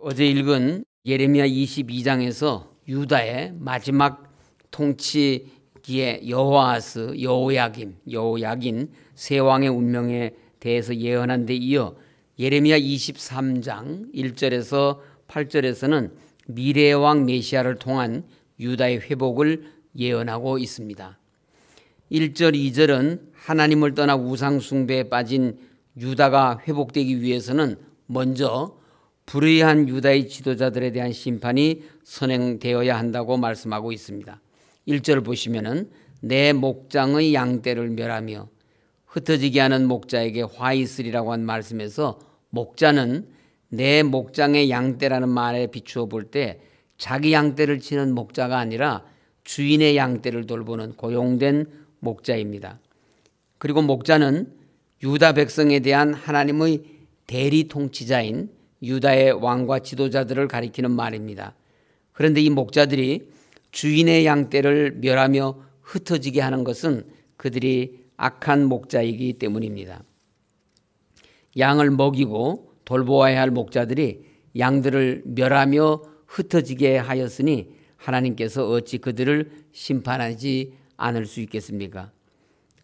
어제 읽은 예레미야 22장에서 유다의 마지막 통치기의 여호아스, 여호야긴 세 왕의 운명에 대해서 예언한 데 이어 예레미야 23장 1절에서 8절에서는 미래의 왕 메시아를 통한 유다의 회복을 예언하고 있습니다. 1절, 2절은 하나님을 떠나 우상 숭배에 빠진 유다가 회복되기 위해서는 먼저 불의한 유다의 지도자들에 대한 심판이 선행되어야 한다고 말씀하고 있습니다. 1절을 보시면은 내 목장의 양떼를 멸하며 흩어지게 하는 목자에게 화 있으리라고 한 말씀에서 목자는 내 목장의 양떼라는 말에 비추어 볼 때 자기 양떼를 치는 목자가 아니라 주인의 양떼를 돌보는 고용된 목자입니다. 그리고 목자는 유다 백성에 대한 하나님의 대리 통치자인 유다의 왕과 지도자들을 가리키는 말입니다. 그런데 이 목자들이 주인의 양떼를 멸하며 흩어지게 하는 것은 그들이 악한 목자이기 때문입니다. 양을 먹이고 돌보아야 할 목자들이 양들을 멸하며 흩어지게 하였으니 하나님께서 어찌 그들을 심판하지 않을 수 있겠습니까?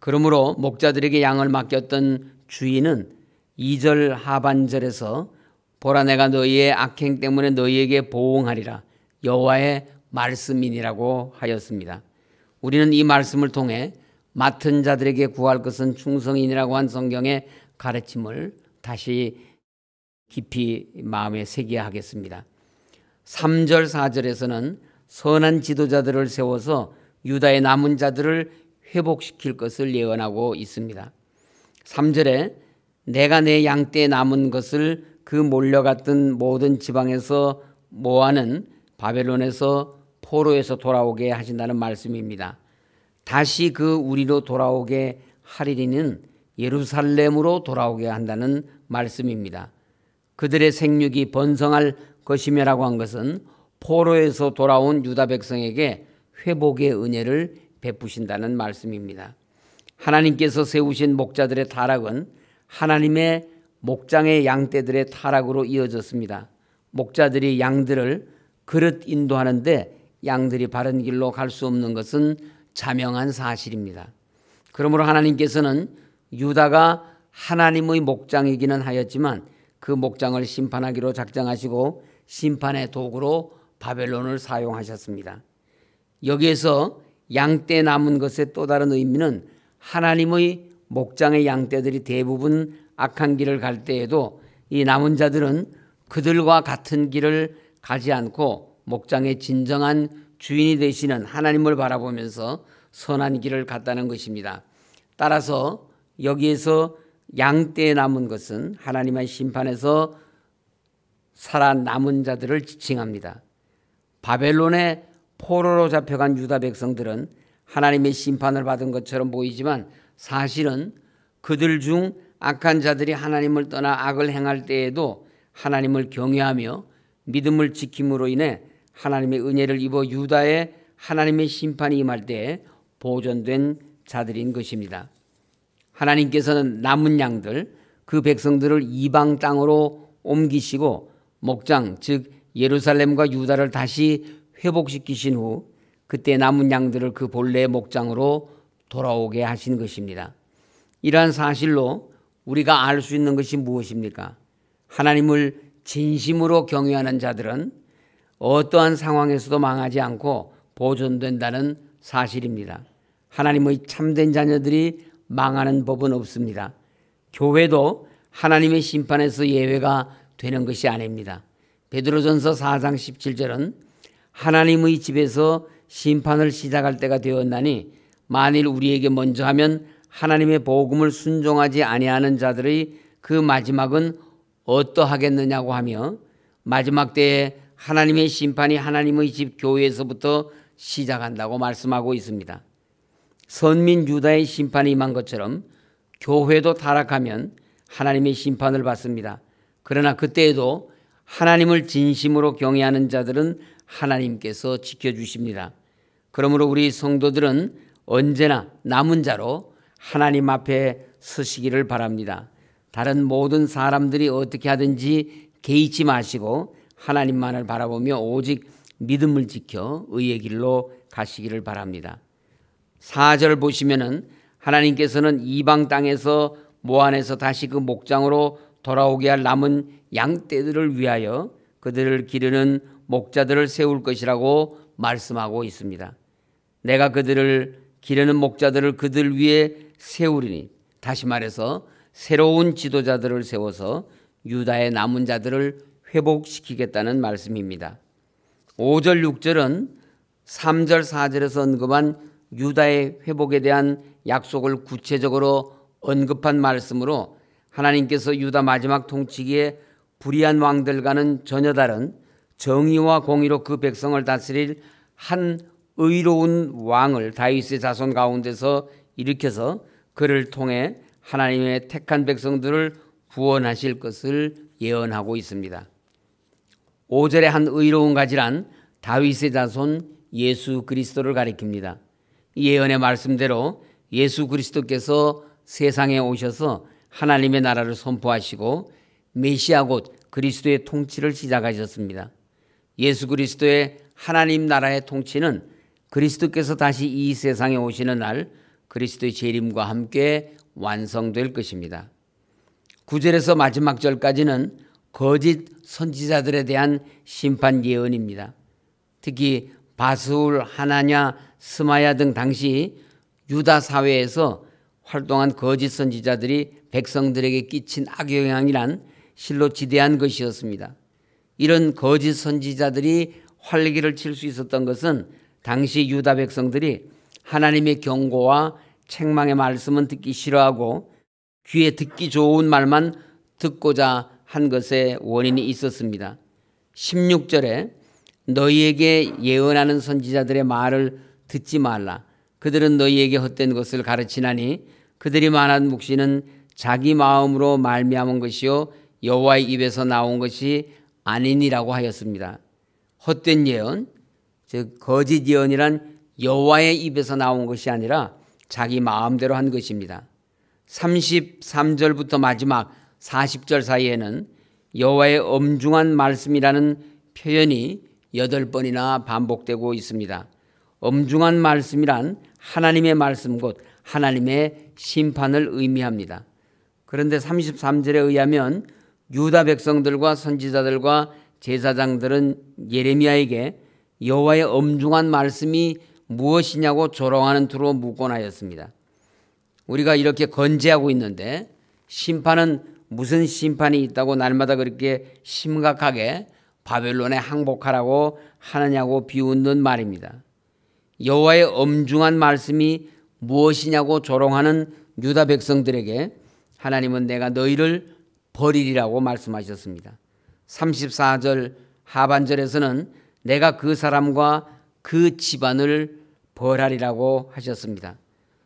그러므로 목자들에게 양을 맡겼던 주인은 2절 하반절에서 보라 내가 너희의 악행 때문에 너희에게 보응하리라 여호와의 말씀이니라고 하였습니다. 우리는 이 말씀을 통해 맡은 자들에게 구할 것은 충성이니라고 한 성경의 가르침을 다시 깊이 마음에 새겨야 하겠습니다. 3절 4절에서는 선한 지도자들을 세워서 유다의 남은 자들을 회복시킬 것을 예언하고 있습니다. 3절에 내가 내 양떼에 남은 것을 그 몰려갔던 모든 지방에서 모아는 바벨론에서 포로에서 돌아오게 하신다는 말씀입니다. 다시 그 우리로 돌아오게 하리니는 예루살렘으로 돌아오게 한다는 말씀입니다. 그들의 생육이 번성할 것이며라고 한 것은 포로에서 돌아온 유다 백성에게 회복의 은혜를 베푸신다는 말씀입니다. 하나님께서 세우신 목자들의 타락은 하나님의 목장의 양떼들의 타락으로 이어졌습니다. 목자들이 양들을 그릇 인도하는데 양들이 바른 길로 갈 수 없는 것은 자명한 사실입니다. 그러므로 하나님께서는 유다가 하나님의 목장이기는 하였지만 그 목장을 심판하기로 작정하시고 심판의 도구로 바벨론을 사용하셨습니다. 여기에서 양떼 남은 것의 또 다른 의미는 하나님의 목장의 양떼들이 대부분 악한 길을 갈 때에도 이 남은 자들은 그들과 같은 길을 가지 않고 목장의 진정한 주인이 되시는 하나님을 바라보면서 선한 길을 갔다는 것입니다. 따라서 여기에서 양떼에 남은 것은 하나님의 심판에서 살아남은 자들을 지칭합니다. 바벨론의 포로로 잡혀간 유다 백성들은 하나님의 심판을 받은 것처럼 보이지만 사실은 그들 중 악한 자들이 하나님을 떠나 악을 행할 때에도 하나님을 경외하며 믿음을 지킴으로 인해 하나님의 은혜를 입어 유다에 하나님의 심판이 임할 때에 보존된 자들인 것입니다. 하나님께서는 남은 양들, 그 백성들을 이방 땅으로 옮기시고 목장, 즉 예루살렘과 유다를 다시 회복시키신 후 그때 남은 양들을 그 본래의 목장으로 돌아오게 하신 것입니다. 이러한 사실로 우리가 알 수 있는 것이 무엇입니까? 하나님을 진심으로 경외하는 자들은 어떠한 상황에서도 망하지 않고 보존된다는 사실입니다. 하나님의 참된 자녀들이 망하는 법은 없습니다. 교회도 하나님의 심판에서 예외가 되는 것이 아닙니다. 베드로전서 4장 17절은 하나님의 집에서 심판을 시작할 때가 되었나니 만일 우리에게 먼저 하면 하나님의 복음을 순종하지 아니하는 자들의 그 마지막은 어떠하겠느냐고 하며 마지막 때에 하나님의 심판이 하나님의 집 교회에서부터 시작한다고 말씀하고 있습니다. 선민 유다의 심판이 임한 것처럼 교회도 타락하면 하나님의 심판을 받습니다. 그러나 그때에도 하나님을 진심으로 경외하는 자들은 하나님께서 지켜주십니다. 그러므로 우리 성도들은 언제나 남은 자로 하나님 앞에 서시기를 바랍니다. 다른 모든 사람들이 어떻게 하든지 개의치 마시고 하나님만을 바라보며 오직 믿음을 지켜 의의 길로 가시기를 바랍니다. 4절 보시면은 하나님께서는 이방 땅에서 모안에서 다시 그 목장으로 돌아오게 할 남은 양떼들을 위하여 그들을 기르는 목자들을 세울 것이라고 말씀하고 있습니다. 내가 그들을 기르는 목자들을 그들 위에 세우리니, 다시 말해서 새로운 지도자들을 세워서 유다의 남은 자들을 회복시키겠다는 말씀입니다. 5절 6절은 3절 4절에서 언급한 유다의 회복에 대한 약속을 구체적으로 언급한 말씀으로 하나님께서 유다 마지막 통치기에 불의한 왕들과는 전혀 다른 정의와 공의로 그 백성을 다스릴 한 의로운 왕을 다윗의 자손 가운데서 일으켜서 그를 통해 하나님의 택한 백성들을 구원하실 것을 예언하고 있습니다. 5절의 한 의로운 가지란 다윗의 자손 예수 그리스도를 가리킵니다. 이 예언의 말씀대로 예수 그리스도께서 세상에 오셔서 하나님의 나라를 선포하시고 메시아 곧 그리스도의 통치를 시작하셨습니다. 예수 그리스도의 하나님 나라의 통치는 그리스도께서 다시 이 세상에 오시는 날 그리스도의 재림과 함께 완성될 것입니다. 9절에서 마지막 절까지는 거짓 선지자들에 대한 심판 예언입니다. 특히 바스울, 하나냐, 스마야 등 당시 유다 사회에서 활동한 거짓 선지자들이 백성들에게 끼친 악영향이란 실로 지대한 것이었습니다. 이런 거짓 선지자들이 활기를 칠 수 있었던 것은 당시 유다 백성들이 하나님의 경고와 책망의 말씀은 듣기 싫어하고 귀에 듣기 좋은 말만 듣고자 한 것에 원인이 있었습니다. 16절에 너희에게 예언하는 선지자들의 말을 듣지 말라. 그들은 너희에게 헛된 것을 가르치나니 그들이 말한 묵시는 자기 마음으로 말미암은 것이요 여호와의 입에서 나온 것이 아니니라고 하였습니다. 헛된 예언, 즉 거짓 예언이란 여호와의 입에서 나온 것이 아니라 자기 마음대로 한 것입니다. 33절부터 마지막 40절 사이에는 여호와의 엄중한 말씀이라는 표현이 8번이나 반복되고 있습니다. 엄중한 말씀이란 하나님의 말씀 곧 하나님의 심판을 의미합니다. 그런데 33절에 의하면 유다 백성들과 선지자들과 제사장들은 예레미야에게 여호와의 엄중한 말씀이 무엇이냐고 조롱하는 투로 묻곤 하였습니다. 우리가 이렇게 건재하고 있는데 심판은 무슨 심판이 있다고 날마다 그렇게 심각하게 바벨론에 항복하라고 하느냐고 비웃는 말입니다. 여호와의 엄중한 말씀이 무엇이냐고 조롱하는 유다 백성들에게 하나님은 내가 너희를 버리리라고 말씀하셨습니다. 34절 하반절에서는 내가 그 사람과 그 집안을 벌하리라고 하셨습니다.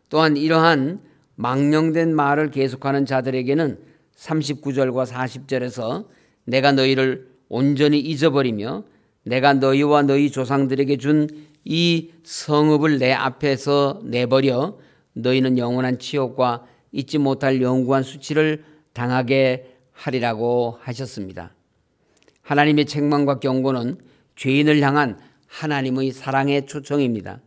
또한 이러한 망령된 말을 계속하는 자들에게는 39절과 40절에서 내가 너희를 온전히 잊어버리며 내가 너희와 너희 조상들에게 준 이 성읍을 내 앞에서 내버려 너희는 영원한 치욕과 잊지 못할 영구한 수치를 당하게 하리라고 하셨습니다. 하나님의 책망과 경고는 죄인을 향한 하나님의 사랑의 초청입니다.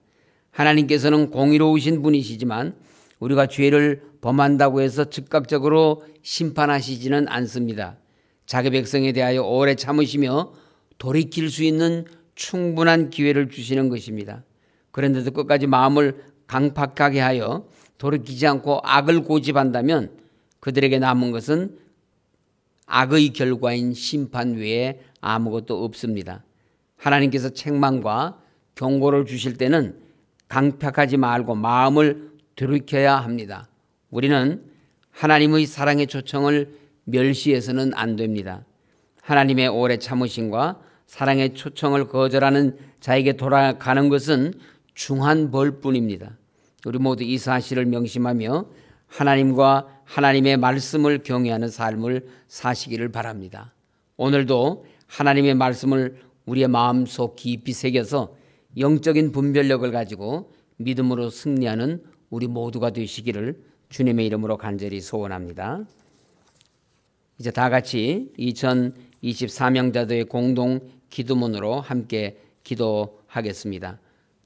하나님께서는 공의로우신 분이시지만 우리가 죄를 범한다고 해서 즉각적으로 심판하시지는 않습니다. 자기 백성에 대하여 오래 참으시며 돌이킬 수 있는 충분한 기회를 주시는 것입니다. 그런데도 끝까지 마음을 강팍하게 하여 돌이키지 않고 악을 고집한다면 그들에게 남은 것은 악의 결과인 심판 외에 아무것도 없습니다. 하나님께서 책망과 경고를 주실 때는 강팍하지 말고 마음을 돌이켜야 합니다. 우리는 하나님의 사랑의 초청을 멸시해서는 안 됩니다. 하나님의 오래 참으심과 사랑의 초청을 거절하는 자에게 돌아가는 것은 중한 벌뿐입니다. 우리 모두 이 사실을 명심하며 하나님과 하나님의 말씀을 경외하는 삶을 사시기를 바랍니다. 오늘도 하나님의 말씀을 우리의 마음속 깊이 새겨서 영적인 분별력을 가지고 믿음으로 승리하는 우리 모두가 되시기를 주님의 이름으로 간절히 소원합니다. 이제 다 같이 24명자들의 공동 기도문으로 함께 기도하겠습니다.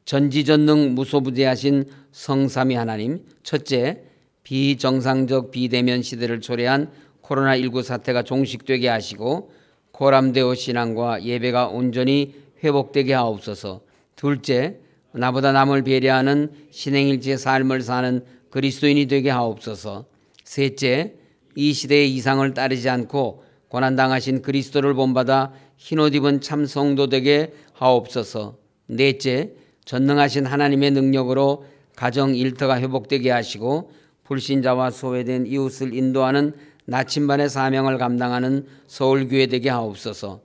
전지전능 무소부재하신 성삼위 하나님, 첫째, 비정상적 비대면 시대를 초래한 코로나19 사태가 종식되게 하시고 고람되어 신앙과 예배가 온전히 회복되게 하옵소서. 둘째, 나보다 남을 배려하는 신행일체 삶을 사는 그리스도인이 되게 하옵소서. 셋째, 이 시대의 이상을 따르지 않고 고난당하신 그리스도를 본받아 흰옷 입은 참 성도 되게 하옵소서. 넷째, 전능하신 하나님의 능력으로 가정 일터가 회복되게 하시고 불신자와 소외된 이웃을 인도하는 나침반의 사명을 감당하는 서울교회 되게 하옵소서.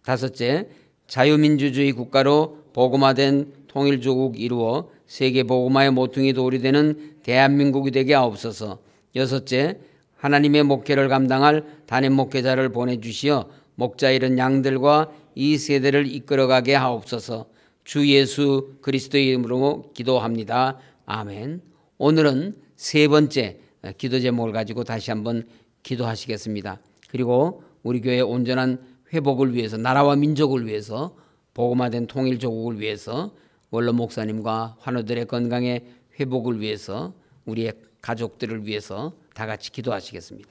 다섯째, 자유민주주의 국가로 복음화된 통일조국 이루어 세계 복음화의 모퉁이 돌이 되는 대한민국이 되게 하옵소서. 여섯째, 하나님의 목회를 감당할 담임 목회자를 보내주시어 목자 잃은 양들과 이 세대를 이끌어가게 하옵소서. 주 예수 그리스도의 이름으로 기도합니다. 아멘. 오늘은 세 번째 기도 제목을 가지고 다시 한번 기도하시겠습니다. 그리고 우리 교회의 온전한 회복을 위해서, 나라와 민족을 위해서, 복음화된 통일조국을 위해서, 원로 목사님과 환우들의 건강의 회복을 위해서, 우리의 가족들을 위해서 다 같이 기도하시겠습니다.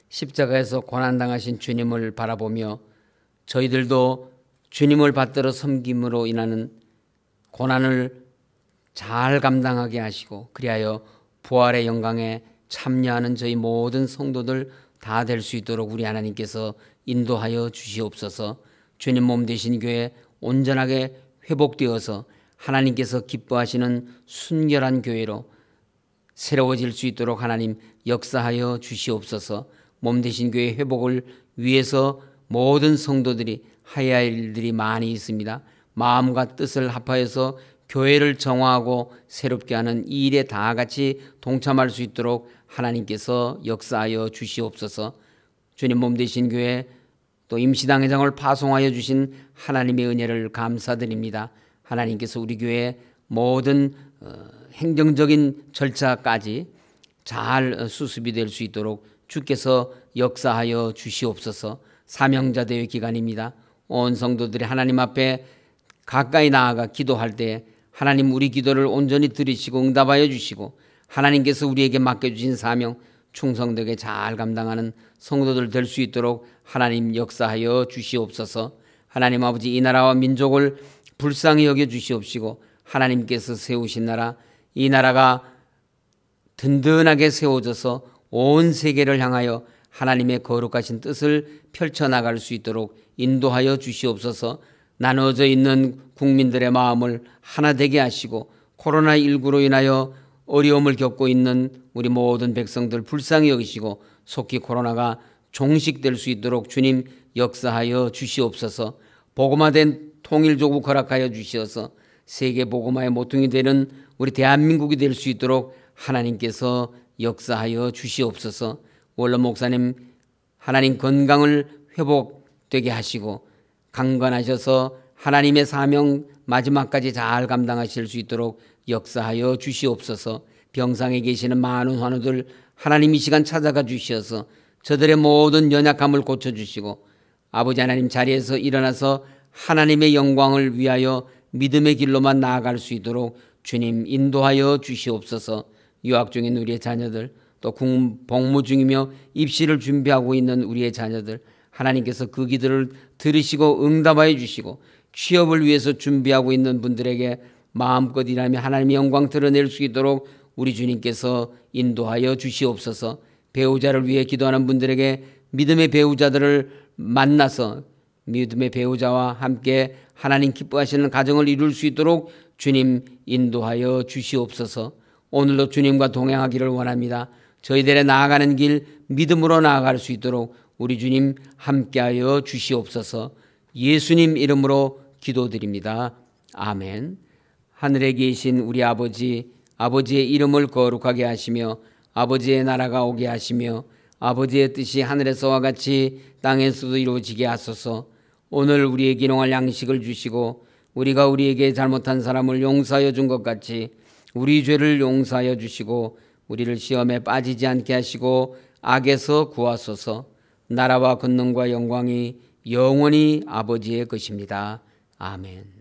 십자가에서 고난당하신 주님을 바라보며 저희들도 주님을 받들어 섬김으로 인하는 고난을 잘 감당하게 하시고 그리하여 부활의 영광에 참여하는 저희 모든 성도들 다 될 수 있도록 우리 하나님께서 인도하여 주시옵소서. 주님 몸 되신 교회 온전하게 회복되어서 하나님께서 기뻐하시는 순결한 교회로 새로워질 수 있도록 하나님 역사하여 주시옵소서. 몸 되신 교회 회복을 위해서 모든 성도들이 하여야 할 일들이 많이 있습니다. 마음과 뜻을 합하여서 교회를 정화하고 새롭게 하는 이 일에 다 같이 동참할 수 있도록 하나님께서 역사하여 주시옵소서. 주님 몸 되신 교회 또 임시당 회장을 파송하여 주신 하나님의 은혜를 감사드립니다. 하나님께서 우리 교회의 모든 행정적인 절차까지 잘 수습이 될 수 있도록 주께서 역사하여 주시옵소서. 사명자대회 기간입니다. 온 성도들이 하나님 앞에 가까이 나아가 기도할 때 하나님 우리 기도를 온전히 들으시고 응답하여 주시고 하나님께서 우리에게 맡겨주신 사명 충성되게 잘 감당하는 성도들 될 수 있도록 하나님 역사하여 주시옵소서. 하나님 아버지, 이 나라와 민족을 불쌍히 여겨 주시옵시고 하나님께서 세우신 나라, 이 나라가 든든하게 세워져서 온 세계를 향하여 하나님의 거룩하신 뜻을 펼쳐나갈 수 있도록 인도하여 주시옵소서. 나눠져 있는 국민들의 마음을 하나 되게 하시고 코로나19로 인하여 어려움을 겪고 있는 우리 모든 백성들 불쌍히 여기시고 속히 코로나가 종식될 수 있도록 주님 역사하여 주시옵소서. 복음화된 통일조국 허락하여 주시어서 세계 복음화의 모퉁이 되는 우리 대한민국이 될 수 있도록 하나님께서 역사하여 주시옵소서. 원로 목사님 하나님 건강을 회복되게 하시고 강건하셔서 하나님의 사명 마지막까지 잘 감당하실 수 있도록 역사하여 주시옵소서. 병상에 계시는 많은 환우들 하나님 이 시간 찾아가 주시어서 저들의 모든 연약함을 고쳐주시고 아버지 하나님 자리에서 일어나서 하나님의 영광을 위하여 믿음의 길로만 나아갈 수 있도록 주님 인도하여 주시옵소서. 유학 중인 우리의 자녀들 또 복무 중이며 입시를 준비하고 있는 우리의 자녀들 하나님께서 그 기도를 들으시고 응답하여 주시고 취업을 위해서 준비하고 있는 분들에게 마음껏 일하며 하나님의 영광 드러낼 수 있도록 우리 주님께서 인도하여 주시옵소서. 배우자를 위해 기도하는 분들에게 믿음의 배우자들을 만나서 믿음의 배우자와 함께 하나님 기뻐하시는 가정을 이룰 수 있도록 주님 인도하여 주시옵소서. 오늘도 주님과 동행하기를 원합니다. 저희들의 나아가는 길 믿음으로 나아갈 수 있도록 우리 주님 함께하여 주시옵소서. 예수님 이름으로 기도드립니다. 아멘. 하늘에 계신 우리 아버지, 아버지의 이름을 거룩하게 하시며 아버지의 나라가 오게 하시며 아버지의 뜻이 하늘에서와 같이 땅에서도 이루어지게 하소서. 오늘 우리에게 일용할 양식을 주시고 우리가 우리에게 잘못한 사람을 용서하여 준 것 같이 우리 죄를 용서하여 주시고 우리를 시험에 빠지지 않게 하시고 악에서 구하소서. 나라와 권능과 영광이 영원히 아버지의 것입니다. 아멘.